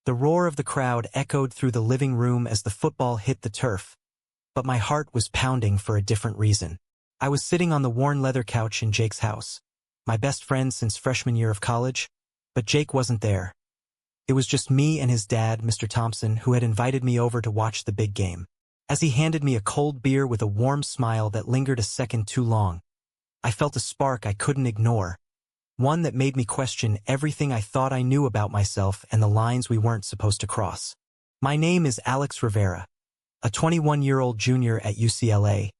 The roar of the crowd echoed through the living room as the football hit the turf, but my heart was pounding for a different reason. I was sitting on the worn leather couch in Jake's house, my best friend since freshman year of college, but Jake wasn't there. It was just me and his dad, Mr. Thompson, who had invited me over to watch the big game. As he handed me a cold beer with a warm smile that lingered a second too long, I felt a spark I couldn't ignore, one that made me question everything I thought I knew about myself and the lines we weren't supposed to cross. My name is Alex Rivera, a 21-year-old junior at UCLA,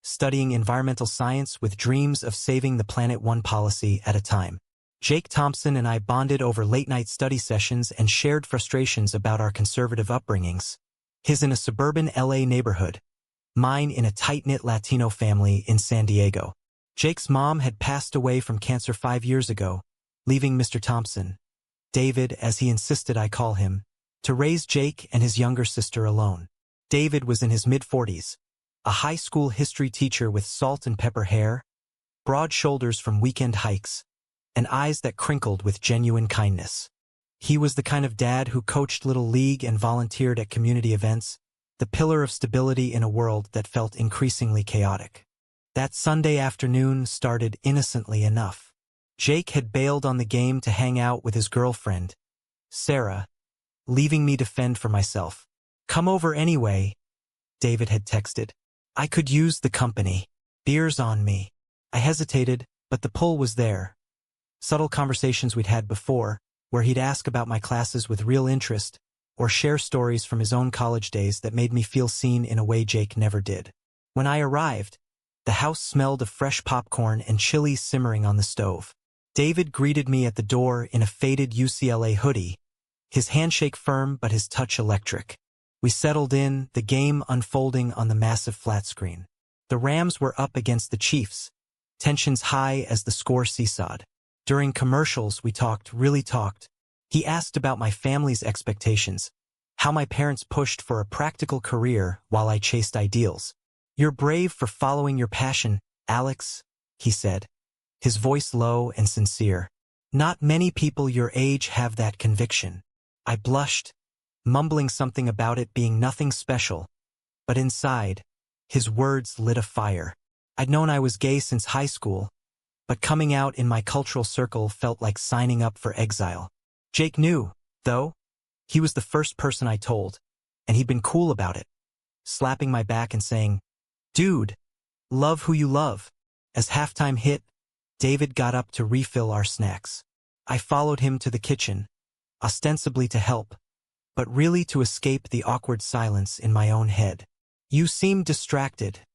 studying environmental science with dreams of saving the planet one policy at a time. Jake Thompson and I bonded over late-night study sessions and shared frustrations about our conservative upbringings. His in a suburban LA neighborhood, mine in a tight-knit Latino family in San Diego. Jake's mom had passed away from cancer 5 years ago, leaving Mr. Thompson, David as he insisted I call him, to raise Jake and his younger sister alone. David was in his mid-40s, a high school history teacher with salt and pepper hair, broad shoulders from weekend hikes, and eyes that crinkled with genuine kindness. He was the kind of dad who coached Little League and volunteered at community events, the pillar of stability in a world that felt increasingly chaotic. That Sunday afternoon started innocently enough. Jake had bailed on the game to hang out with his girlfriend, Sarah, leaving me to fend for myself. "Come over anyway," David had texted. "I could use the company. Beer's on me." I hesitated, but the pull was there. Subtle conversations we'd had before, where he'd ask about my classes with real interest, or share stories from his own college days that made me feel seen in a way Jake never did. When I arrived, the house smelled of fresh popcorn and chili simmering on the stove. David greeted me at the door in a faded UCLA hoodie, his handshake firm but his touch electric. We settled in, the game unfolding on the massive flat screen. The Rams were up against the Chiefs, tensions high as the score seesawed. During commercials, we really talked. He asked about my family's expectations, how my parents pushed for a practical career while I chased ideals. "You're brave for following your passion, Alex," he said, his voice low and sincere. "Not many people your age have that conviction." I blushed, mumbling something about it being nothing special, but inside, his words lit a fire. I'd known I was gay since high school, but coming out in my cultural circle felt like signing up for exile. Jake knew, though. He was the first person I told, and he'd been cool about it, slapping my back and saying, "Dude, love who you love." As halftime hit, David got up to refill our snacks. I followed him to the kitchen, ostensibly to help, but really to escape the awkward silence in my own head. "You seem distracted,"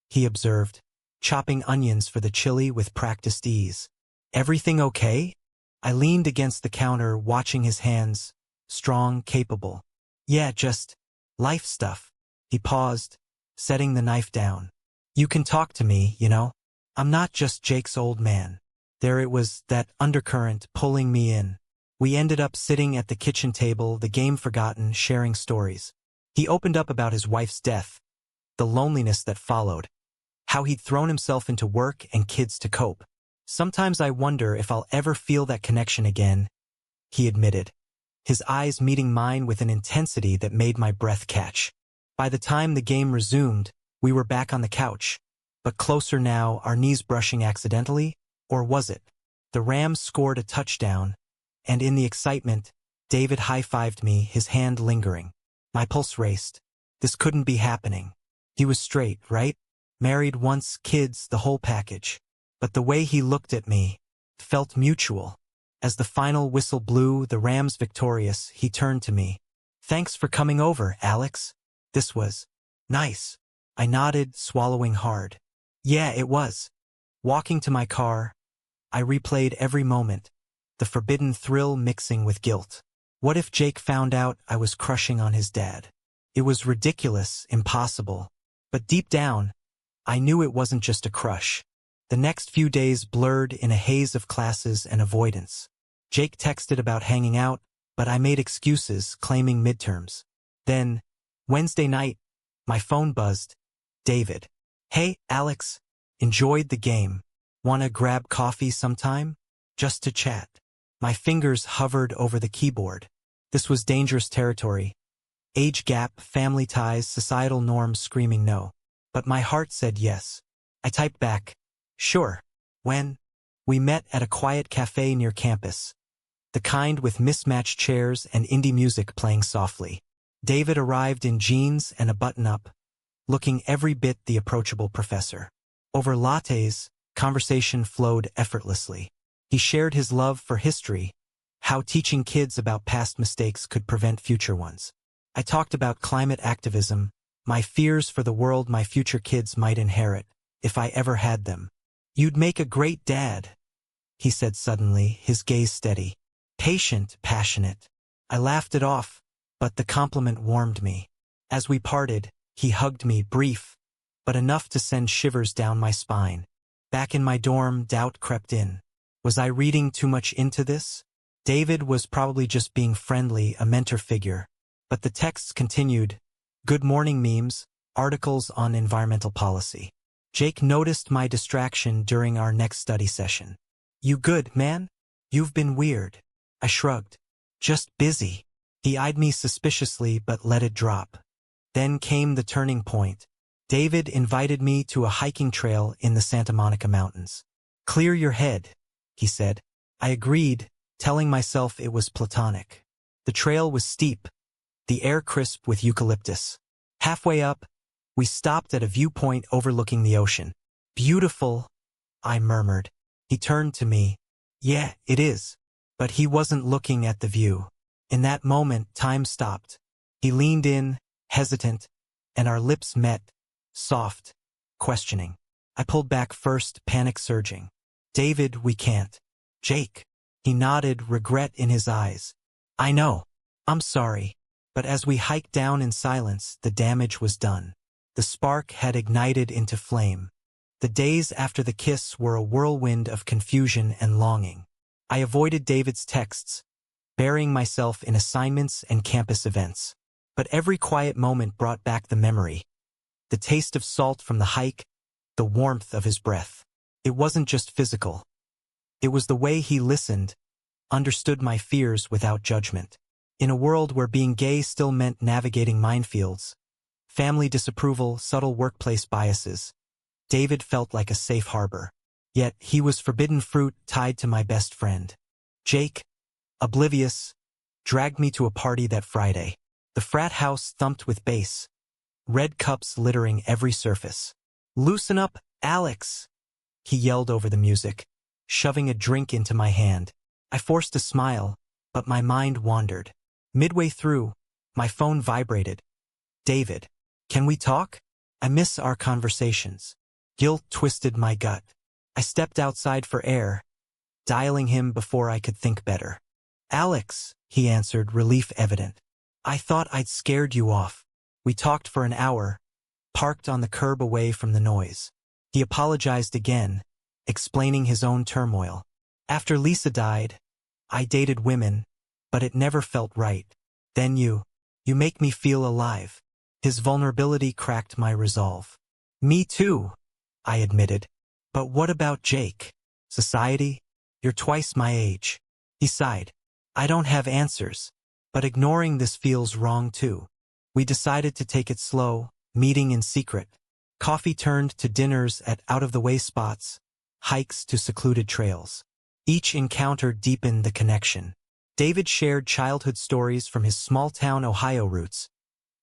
he observed, chopping onions for the chili with practiced ease. "Everything okay?" I leaned against the counter, watching his hands, strong, capable. "Yeah, just life stuff." He paused, setting the knife down. "You can talk to me, you know. I'm not just Jake's old man." There it was, that undercurrent pulling me in. We ended up sitting at the kitchen table, the game forgotten, sharing stories. He opened up about his wife's death, the loneliness that followed, how he'd thrown himself into work and kids to cope. "Sometimes I wonder if I'll ever feel that connection again," he admitted, his eyes meeting mine with an intensity that made my breath catch. By the time the game resumed, we were back on the couch, but closer now, our knees brushing accidentally, or was it? The Rams scored a touchdown, and in the excitement, David high-fived me, his hand lingering. My pulse raced. This couldn't be happening. He was straight, right? Married once, kids, the whole package. But the way he looked at me felt mutual. As the final whistle blew, the Rams victorious, he turned to me. "Thanks for coming over, Alex. This was nice." I nodded, swallowing hard. Yeah, it was. Walking to my car, I replayed every moment, the forbidden thrill mixing with guilt. What if Jake found out I was crushing on his dad? It was ridiculous, impossible. But deep down, I knew it wasn't just a crush. The next few days blurred in a haze of classes and avoidance. Jake texted about hanging out, but I made excuses, claiming midterms. Then, Wednesday night, my phone buzzed. David. "Hey, Alex. Enjoyed the game. Wanna grab coffee sometime? Just to chat." My fingers hovered over the keyboard. This was dangerous territory. Age gap, family ties, societal norms screaming no. But my heart said yes. I typed back, sure. When? We met at a quiet cafe near campus. The kind with mismatched chairs and indie music playing softly. David arrived in jeans and a button-up, looking every bit the approachable professor. Over lattes, conversation flowed effortlessly. He shared his love for history, how teaching kids about past mistakes could prevent future ones. I talked about climate activism, my fears for the world my future kids might inherit, if I ever had them. You'd make a great dad, he said suddenly, his gaze steady. Patient, passionate. I laughed it off, but the compliment warmed me. As we parted, he hugged me, brief, but enough to send shivers down my spine. Back in my dorm, doubt crept in. Was I reading too much into this? David was probably just being friendly, a mentor figure. But the texts continued. Good morning memes, articles on environmental policy. Jake noticed my distraction during our next study session. You good, man? You've been weird. I shrugged. Just busy. He eyed me suspiciously but let it drop. Then came the turning point. David invited me to a hiking trail in the Santa Monica Mountains. Clear your head, he said. I agreed, telling myself it was platonic. The trail was steep, the air crisp with eucalyptus. Halfway up, we stopped at a viewpoint overlooking the ocean. Beautiful, I murmured. He turned to me. Yeah, it is. But he wasn't looking at the view. In that moment, time stopped. He leaned in, hesitant, and our lips met, soft, questioning. I pulled back first, panic surging. David, we can't. Jake. He nodded, regret in his eyes. I know. I'm sorry. But as we hiked down in silence, the damage was done. The spark had ignited into flame. The days after the kiss were a whirlwind of confusion and longing. I avoided David's texts, burying myself in assignments and campus events. But every quiet moment brought back the memory. The taste of salt from the hike, the warmth of his breath. It wasn't just physical. It was the way he listened, understood my fears without judgment. In a world where being gay still meant navigating minefields, family disapproval, subtle workplace biases, David felt like a safe harbor. Yet he was forbidden fruit tied to my best friend. Jake, oblivious, dragged me to a party that Friday. The frat house thumped with bass, red cups littering every surface. Loosen up, Alex, he yelled over the music, shoving a drink into my hand. I forced a smile, but my mind wandered. Midway through, my phone vibrated. David, can we talk? I miss our conversations. Guilt twisted my gut. I stepped outside for air, dialing him before I could think better. Alex, he answered, relief evident. I thought I'd scared you off. We talked for an hour, parked on the curb away from the noise. He apologized again, explaining his own turmoil. After Lisa died, I dated women, but it never felt right. Then you make me feel alive. His vulnerability cracked my resolve. Me too, I admitted. But what about Jake? Society? You're twice my age. He sighed. I don't have answers, but ignoring this feels wrong too. We decided to take it slow, meeting in secret. Coffee turned to dinners at out-of-the-way spots, hikes to secluded trails. Each encounter deepened the connection. David shared childhood stories from his small-town Ohio roots,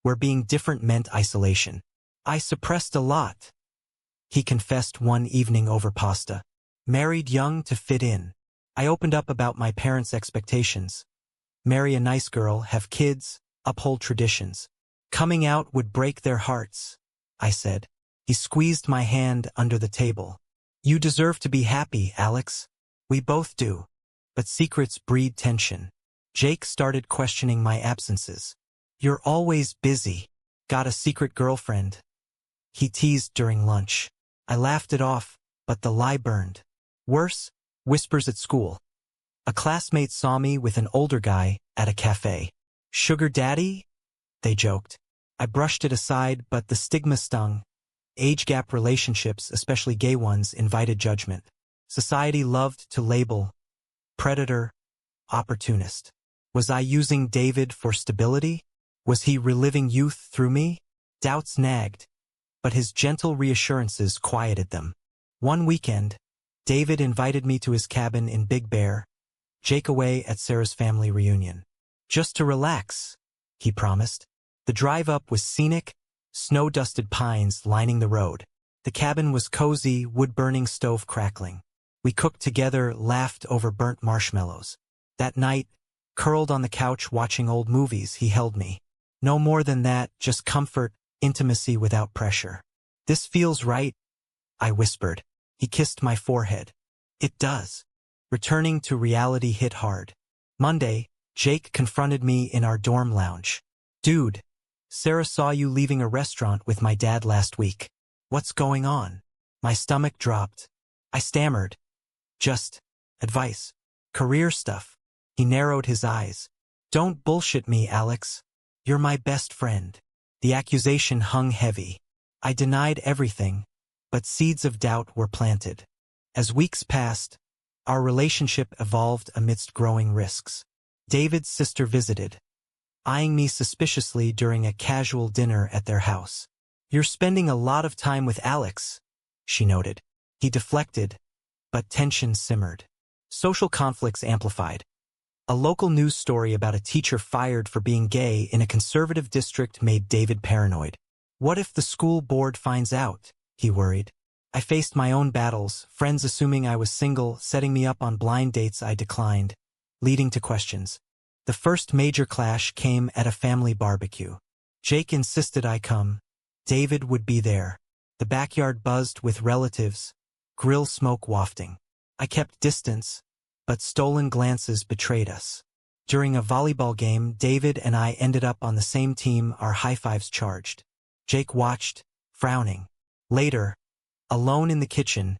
where being different meant isolation. I suppressed a lot, he confessed one evening over pasta. Married young to fit in. I opened up about my parents' expectations. Marry a nice girl, have kids, uphold traditions. Coming out would break their hearts, I said. He squeezed my hand under the table. You deserve to be happy, Alex. We both do. But secrets breed tension. Jake started questioning my absences. You're always busy. Got a secret girlfriend? He teased during lunch. I laughed it off, but the lie burned. Worse, whispers at school. A classmate saw me with an older guy at a cafe. Sugar daddy? They joked. I brushed it aside, but the stigma stung. Age gap relationships, especially gay ones, invited judgment. Society loved to label predator, opportunist. Was I using David for stability? Was he reliving youth through me? Doubts nagged, but his gentle reassurances quieted them. One weekend, David invited me to his cabin in Big Bear, Jake away at Sarah's family reunion. Just to relax, he promised. The drive up was scenic, snow-dusted pines lining the road. The cabin was cozy, wood-burning stove crackling. We cooked together, laughed over burnt marshmallows. That night, curled on the couch watching old movies, he held me. No more than that, just comfort, intimacy without pressure. "This feels right," I whispered. He kissed my forehead. "It does." Returning to reality hit hard. Monday, Jake confronted me in our dorm lounge. "Dude, Sarah saw you leaving a restaurant with my dad last week. What's going on?" My stomach dropped. I stammered. "Just advice. Career stuff." He narrowed his eyes. "Don't bullshit me, Alex. You're my best friend." The accusation hung heavy. I denied everything, but seeds of doubt were planted. As weeks passed, our relationship evolved amidst growing risks. David's sister visited, eyeing me suspiciously during a casual dinner at their house. "You're spending a lot of time with Alex," she noted. He deflected, but tension simmered. Social conflicts amplified. A local news story about a teacher fired for being gay in a conservative district made David paranoid. "What if the school board finds out?" he worried. I faced my own battles, friends assuming I was single, setting me up on blind dates I declined, leading to questions. The first major clash came at a family barbecue. Jake insisted I come. David would be there. The backyard buzzed with relatives, grill smoke wafting. I kept distance, but stolen glances betrayed us. During a volleyball game, David and I ended up on the same team, our high-fives charged. Jake watched, frowning. Later, alone in the kitchen,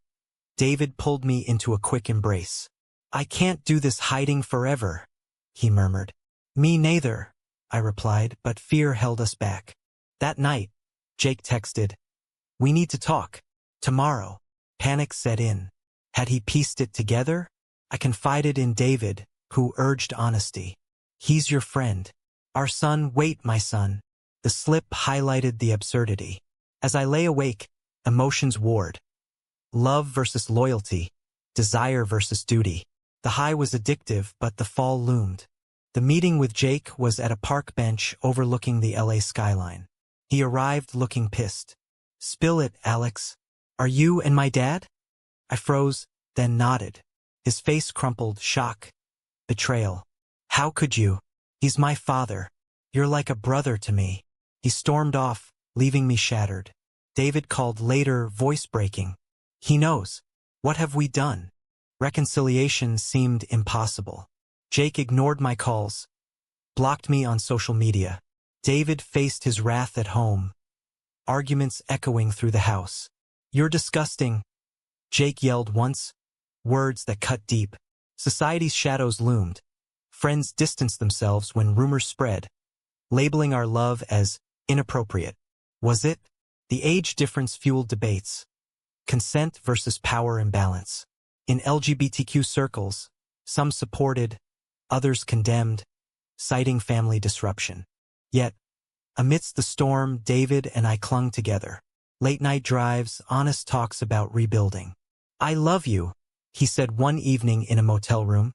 David pulled me into a quick embrace. "I can't do this hiding forever," he murmured. "Me neither," I replied, but fear held us back. That night, Jake texted, "We need to talk. Tomorrow." Panic set in. Had he pieced it together? I confided in David, who urged honesty. "He's your friend. Our son, wait, my son." The slip highlighted the absurdity. As I lay awake, emotions warred. Love versus loyalty, desire versus duty. The high was addictive, but the fall loomed. The meeting with Jake was at a park bench overlooking the LA skyline. He arrived looking pissed. "Spill it, Alex. Are you and my dad?" I froze, then nodded. His face crumpled, shock, betrayal. "How could you? He's my father. You're like a brother to me." He stormed off, leaving me shattered. David called later, voice breaking. "He knows. What have we done?" Reconciliation seemed impossible. Jake ignored my calls, blocked me on social media. David faced his wrath at home, arguments echoing through the house. "You're disgusting," Jake yelled once, words that cut deep. Society's shadows loomed. Friends distanced themselves when rumors spread, labeling our love as inappropriate. Was it? The age difference fueled debates. Consent versus power imbalance. In LGBTQ circles, some supported, others condemned, citing family disruption. Yet, amidst the storm, David and I clung together. Late-night drives, honest talks about rebuilding. "I love you," he said one evening in a motel room,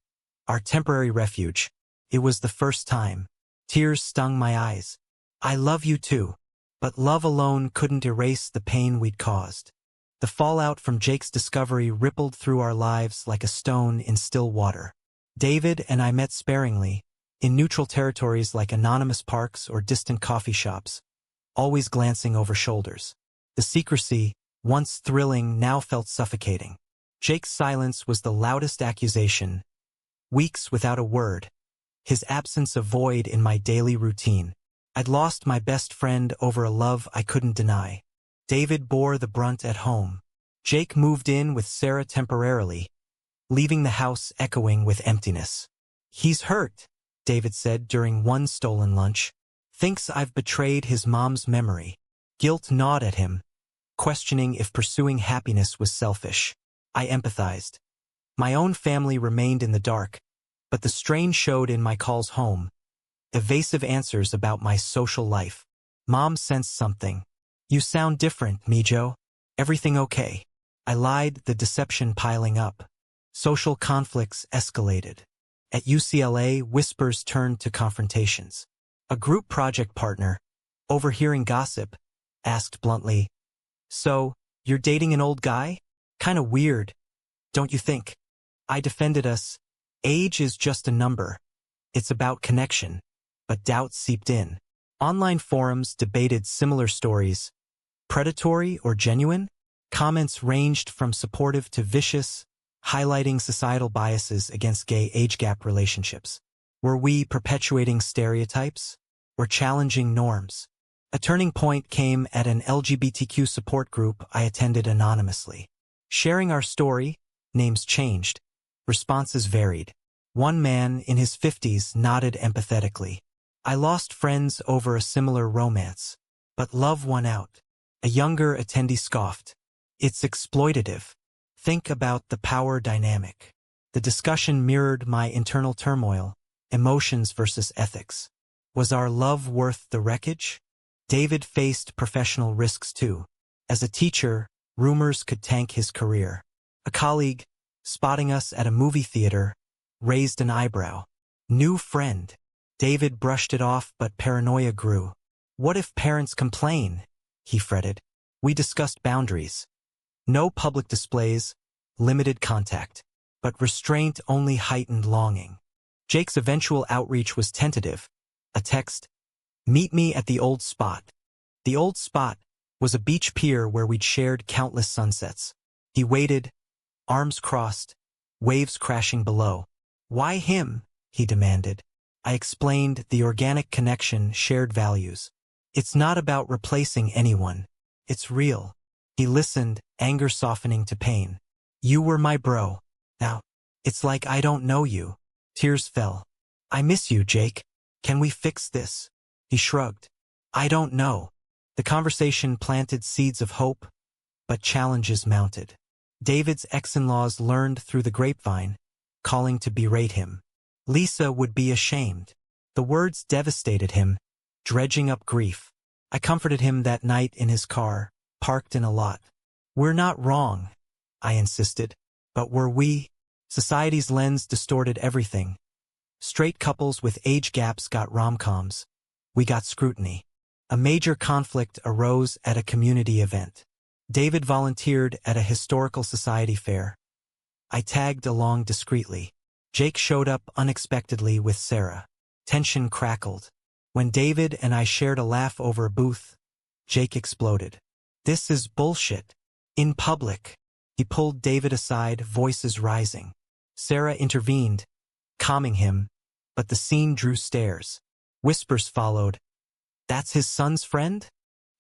our temporary refuge. It was the first time. Tears stung my eyes. "I love you too." But love alone couldn't erase the pain we'd caused. The fallout from Jake's discovery rippled through our lives like a stone in still water. David and I met sparingly, in neutral territories like anonymous parks or distant coffee shops, always glancing over shoulders. The secrecy, once thrilling, now felt suffocating. Jake's silence was the loudest accusation. Weeks without a word. His absence a void in my daily routine. I'd lost my best friend over a love I couldn't deny. David bore the brunt at home. Jake moved in with Sarah temporarily, leaving the house echoing with emptiness. "He's hurt," David said during one stolen lunch. "Thinks I've betrayed his mom's memory." Guilt gnawed at him, questioning if pursuing happiness was selfish. I empathized. My own family remained in the dark, But the strain showed in my calls home. Evasive answers about my social life. Mom sensed something. "You sound different, Mijo. Everything okay?" I lied, the deception piling up. Social conflicts escalated. At UCLA, whispers turned to confrontations. A group project partner, overhearing gossip, asked bluntly, "So, you're dating an old guy? Kinda weird, don't you think?" I defended us. Age is just a number. It's about connection. But doubt seeped in. Online forums debated similar stories. Predatory or genuine? Comments ranged from supportive to vicious, highlighting societal biases against gay age gap relationships. Were we perpetuating stereotypes or challenging norms? A turning point came at an LGBTQ support group I attended anonymously. Sharing our story, names changed. Responses varied. One man in his 50s nodded empathetically. I lost friends over a similar romance, but love won out. A younger attendee scoffed. "It's exploitative. Think about the power dynamic." The discussion mirrored my internal turmoil, emotions versus ethics. Was our love worth the wreckage? David faced professional risks too. As a teacher, rumors could tank his career. A colleague, spotting us at a movie theater, raised an eyebrow. New friend. David brushed it off, but paranoia grew. "What if parents complain?" he fretted. We discussed boundaries. No public displays, limited contact. But restraint only heightened longing. Jake's eventual outreach was tentative. A text, "Meet me at the old spot." The old spot was a beach pier where we'd shared countless sunsets. He waited, arms crossed, waves crashing below. "Why him?" he demanded. I explained the organic connection, shared values. "It's not about replacing anyone. It's real." He listened, anger softening to pain. "You were my bro. Now, it's like I don't know you." Tears fell. "I miss you, Jake. Can we fix this?" He shrugged. "I don't know." The conversation planted seeds of hope, but challenges mounted. David's ex-in-laws learned through the grapevine, calling to berate him. Lisa would be ashamed. The words devastated him, dredging up grief. I comforted him that night in his car, parked in a lot. "We're not wrong," I insisted. But were we? Society's lens distorted everything. Straight couples with age gaps got rom-coms. We got scrutiny. A major conflict arose at a community event. David volunteered at a historical society fair. I tagged along discreetly. Jake showed up unexpectedly with Sarah. Tension crackled. When David and I shared a laugh over a booth, Jake exploded. "This is bullshit." In public. He pulled David aside, voices rising. Sarah intervened, calming him, but the scene drew stares. Whispers followed. "That's his son's friend?"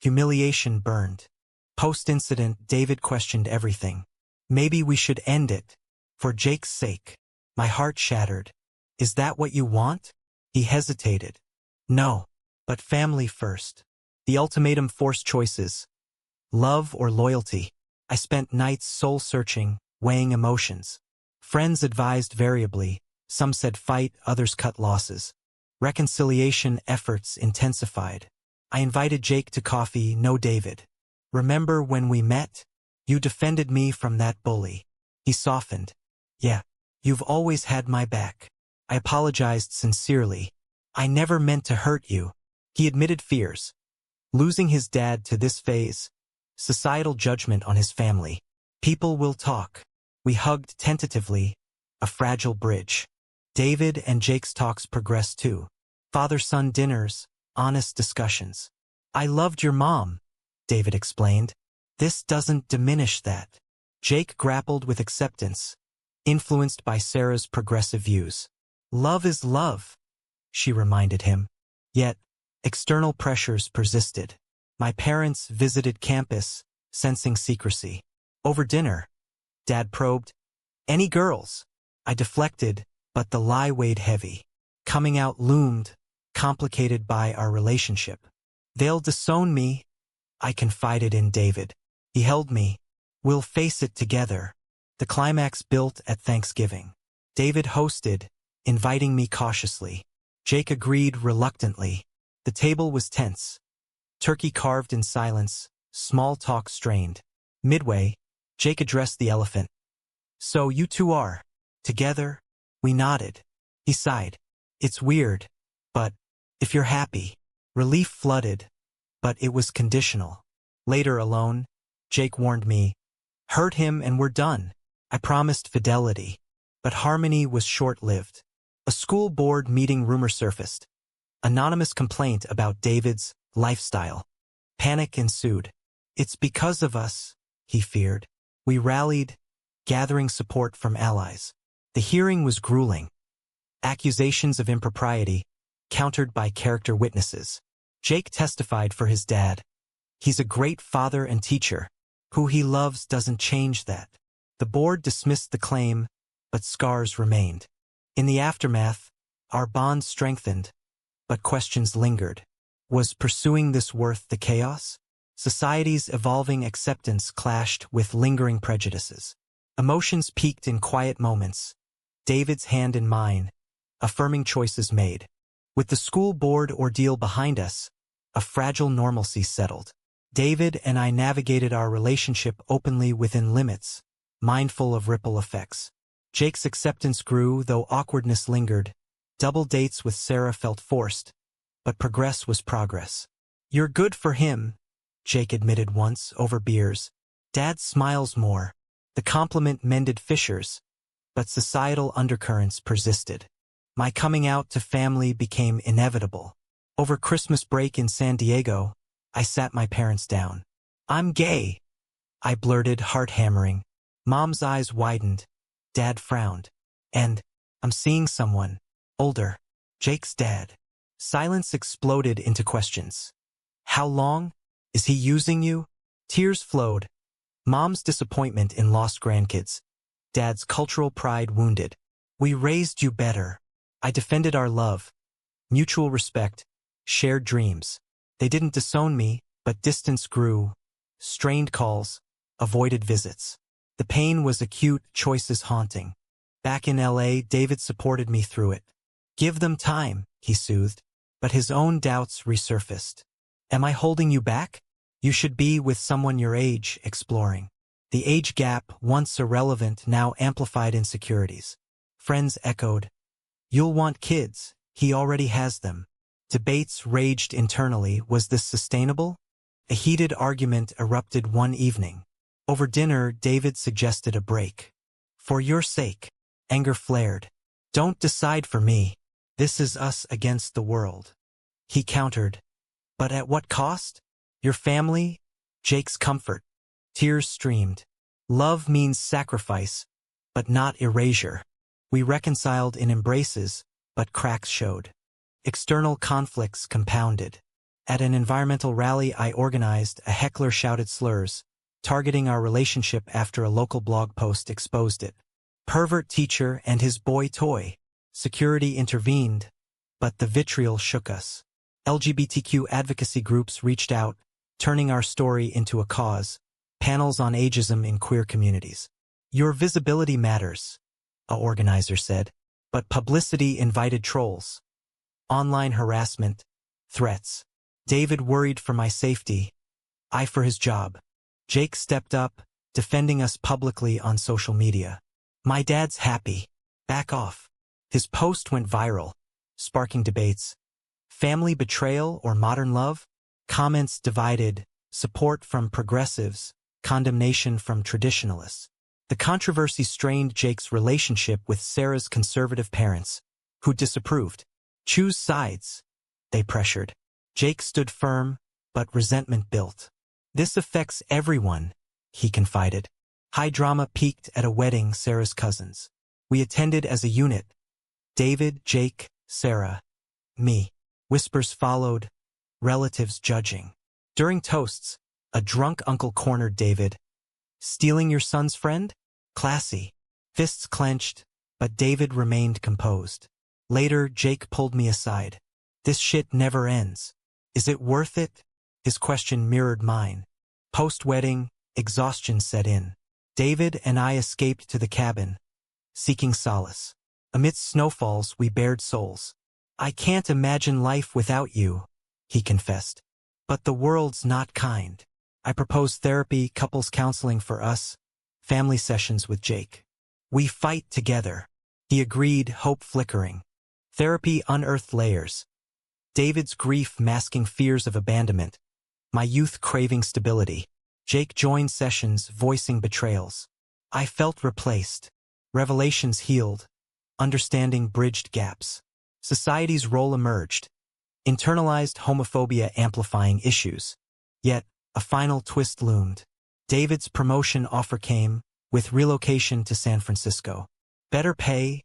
Humiliation burned. Post-incident, David questioned everything. "Maybe we should end it. For Jake's sake." My heart shattered. "Is that what you want?" He hesitated. "No, but family first." The ultimatum forced choices. Love or loyalty. I spent nights soul-searching, weighing emotions. Friends advised variably. Some said fight, others cut losses. Reconciliation efforts intensified. I invited Jake to coffee, no David. "Remember when we met? You defended me from that bully." He softened. "Yeah. You've always had my back." I apologized sincerely. "I never meant to hurt you." He admitted fears. Losing his dad to this phase. Societal judgment on his family. People will talk. We hugged tentatively, a fragile bridge. David and Jake's talks progressed too. Father-son dinners, honest discussions. "I loved your mom," David explained. "This doesn't diminish that." Jake grappled with acceptance, influenced by Sarah's progressive views. "Love is love," she reminded him. Yet, external pressures persisted. My parents visited campus, sensing secrecy. Over dinner, Dad probed, "Any girls?" I deflected, but the lie weighed heavy. Coming out loomed, complicated by our relationship. "They'll disown me," I confided in David. He held me. "We'll face it together." The climax built at Thanksgiving. David hosted, inviting me cautiously. Jake agreed reluctantly. The table was tense. Turkey carved in silence, small talk strained. Midway, Jake addressed the elephant. "So you two are together?" We nodded. He sighed. "It's weird, but if you're happy." Relief flooded, but it was conditional. Later alone, Jake warned me, "Hurt him and we're done." I promised fidelity, but harmony was short-lived. A school board meeting rumor surfaced. Anonymous complaint about David's lifestyle. Panic ensued. "It's because of us," he feared. We rallied, gathering support from allies. The hearing was grueling. Accusations of impropriety, countered by character witnesses. Jake testified for his dad. "He's a great father and teacher. Who he loves doesn't change that." The board dismissed the claim, but scars remained. In the aftermath, our bond strengthened, but questions lingered. Was pursuing this worth the chaos? Society's evolving acceptance clashed with lingering prejudices. Emotions peaked in quiet moments, David's hand in mine, affirming choices made. With the school board ordeal behind us, a fragile normalcy settled. David and I navigated our relationship openly within limits, mindful of ripple effects. Jake's acceptance grew, though awkwardness lingered. Double dates with Sarah felt forced, but progress was progress. "You're good for him," Jake admitted once over beers. "Dad smiles more." The compliment mended fissures, but societal undercurrents persisted. My coming out to family became inevitable. Over Christmas break in San Diego, I sat my parents down. "I'm gay," I blurted, heart hammering. Mom's eyes widened. Dad frowned. "And I'm seeing someone older." "Jake's dad." Silence exploded into questions. "How long? Is he using you?" Tears flowed. Mom's disappointment in lost grandkids. Dad's cultural pride wounded. "We raised you better." I defended our love. Mutual respect. Shared dreams. They didn't disown me, but distance grew. Strained calls. Avoided visits. The pain was acute, choices haunting. Back in LA, David supported me through it. "Give them time," he soothed. But his own doubts resurfaced. "Am I holding you back? You should be with someone your age," exploring. The age gap, once irrelevant, now amplified insecurities. Friends echoed, "You'll want kids, he already has them." Debates raged internally. Was this sustainable? A heated argument erupted one evening. Over dinner, David suggested a break. "For your sake." Anger flared. "Don't decide for me. This is us against the world." He countered. "But at what cost? Your family? Jake's comfort." Tears streamed. Love means sacrifice, but not erasure. We reconciled in embraces, but cracks showed. External conflicts compounded. At an environmental rally I organized, a heckler shouted slurs, targeting our relationship after a local blog post exposed it. Pervert teacher and his boy toy. Security intervened, but the vitriol shook us. LGBTQ advocacy groups reached out, turning our story into a cause. Panels on ageism in queer communities. "Your visibility matters," a organizer said, but publicity invited trolls. Online harassment, threats. David worried for my safety, I for his job. Jake stepped up, defending us publicly on social media. "My dad's happy. Back off." His post went viral, sparking debates. Family betrayal or modern love? Comments divided, support from progressives, condemnation from traditionalists. The controversy strained Jake's relationship with Sarah's conservative parents, who disapproved. "Choose sides," they pressured. Jake stood firm, but resentment built. "This affects everyone," he confided. High drama peaked at a wedding, Sarah's cousins. We attended as a unit. David, Jake, Sarah, me. Whispers followed, relatives judging. During toasts, a drunk uncle cornered David. "Stealing your son's friend? Classy." Fists clenched, but David remained composed. Later, Jake pulled me aside. "This shit never ends. Is it worth it?" His question mirrored mine. Post-wedding, exhaustion set in. David and I escaped to the cabin, seeking solace. Amidst snowfalls, we bared souls. I can't imagine life without you, he confessed. But the world's not kind. I proposed therapy, couples counseling for us, family sessions with Jake. We fight together. He agreed, hope flickering. Therapy unearthed layers. David's grief masking fears of abandonment. My youth craving stability. Jake joined sessions, voicing betrayals. I felt replaced. Revelations healed. Understanding bridged gaps. Society's role emerged. Internalized homophobia amplifying issues. Yet, a final twist loomed. David's promotion offer came, with relocation to San Francisco. Better pay,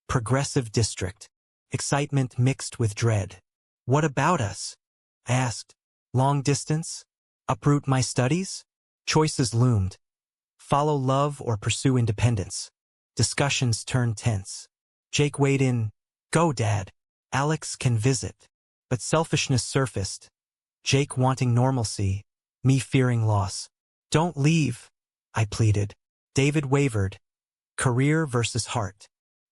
progressive district. Excitement mixed with dread. What about us? I asked. Long distance? Uproot my studies? Choices loomed. Follow love or pursue independence. Discussions turned tense. Jake weighed in. Go, Dad. Alex can visit. But selfishness surfaced. Jake wanting normalcy, me fearing loss. Don't leave, I pleaded. David wavered. Career versus heart.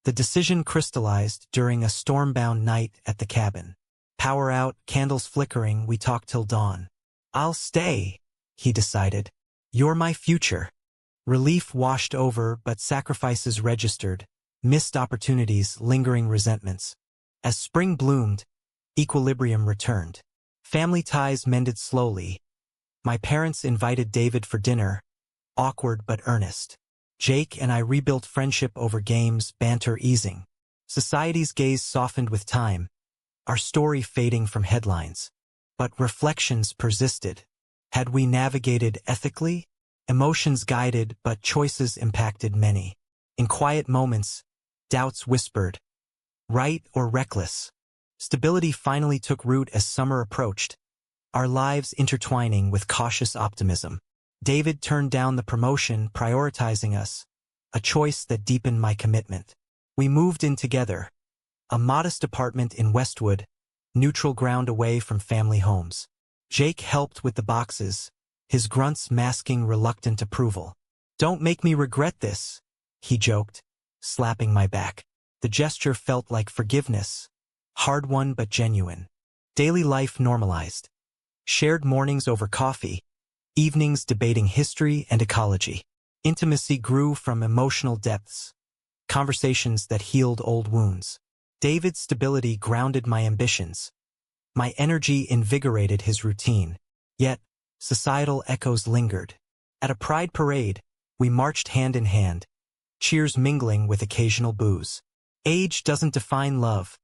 The decision crystallized during a storm-bound night at the cabin. Power out, candles flickering, we talked till dawn. I'll stay, he decided. You're my future. Relief washed over, but sacrifices registered. Missed opportunities, lingering resentments. As spring bloomed, equilibrium returned. Family ties mended slowly. My parents invited David for dinner, awkward but earnest. Jake and I rebuilt friendship over games, banter easing. Society's gaze softened with time, our story fading from headlines. But reflections persisted. Had we navigated ethically? Emotions guided, but choices impacted many. In quiet moments, doubts whispered. Right or reckless? Stability finally took root as summer approached, our lives intertwining with cautious optimism. David turned down the promotion, prioritizing us, a choice that deepened my commitment. We moved in together, a modest apartment in Westwood, neutral ground away from family homes. Jake helped with the boxes, his grunts masking reluctant approval. Don't make me regret this, he joked, slapping my back. The gesture felt like forgiveness, hard-won but genuine. Daily life normalized. Shared mornings over coffee, evenings debating history and ecology. Intimacy grew from emotional depths, conversations that healed old wounds. David's stability grounded my ambitions. My energy invigorated his routine. Yet, societal echoes lingered. At a pride parade, we marched hand in hand, cheers mingling with occasional boos. Age doesn't define love.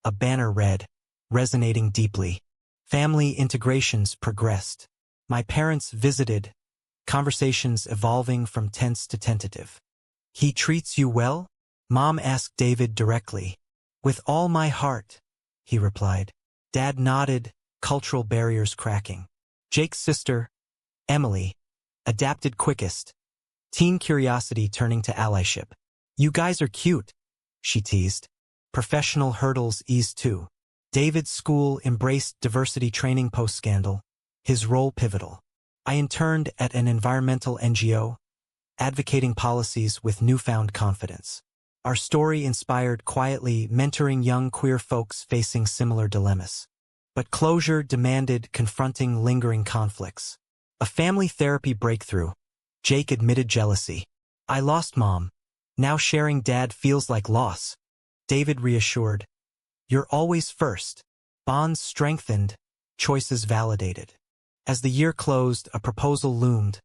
A banner read, resonating deeply. Family integrations progressed. My parents visited, conversations evolving from tense to tentative. He treats you well? Mom asked David directly. With all my heart, he replied. Dad nodded, cultural barriers cracking. Jake's sister, Emily, adapted quickest, teen curiosity turning to allyship. You guys are cute, she teased. Professional hurdles eased too. David's school embraced diversity training post-scandal, his role pivotal. I interned at an environmental NGO, advocating policies with newfound confidence. Our story inspired quietly, mentoring young queer folks facing similar dilemmas. But closure demanded confronting lingering conflicts. A family therapy breakthrough. Jake admitted jealousy. I lost Mom. Now sharing Dad feels like loss. David reassured. You're always first. Bonds strengthened, choices validated. As the year closed, a proposal loomed.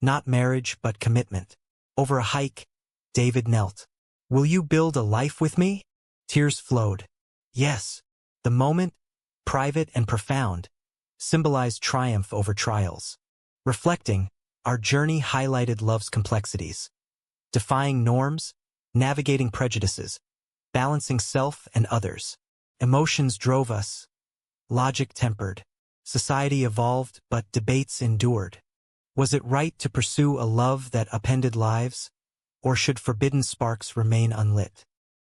Not marriage, but commitment. Over a hike, David knelt. Will you build a life with me? Tears flowed. Yes. The moment, private and profound, symbolized triumph over trials. Reflecting, our journey highlighted love's complexities. Defying norms, navigating prejudices, balancing self and others. Emotions drove us. Logic tempered. Society evolved, but debates endured. Was it right to pursue a love that upended lives? Or should forbidden sparks remain unlit?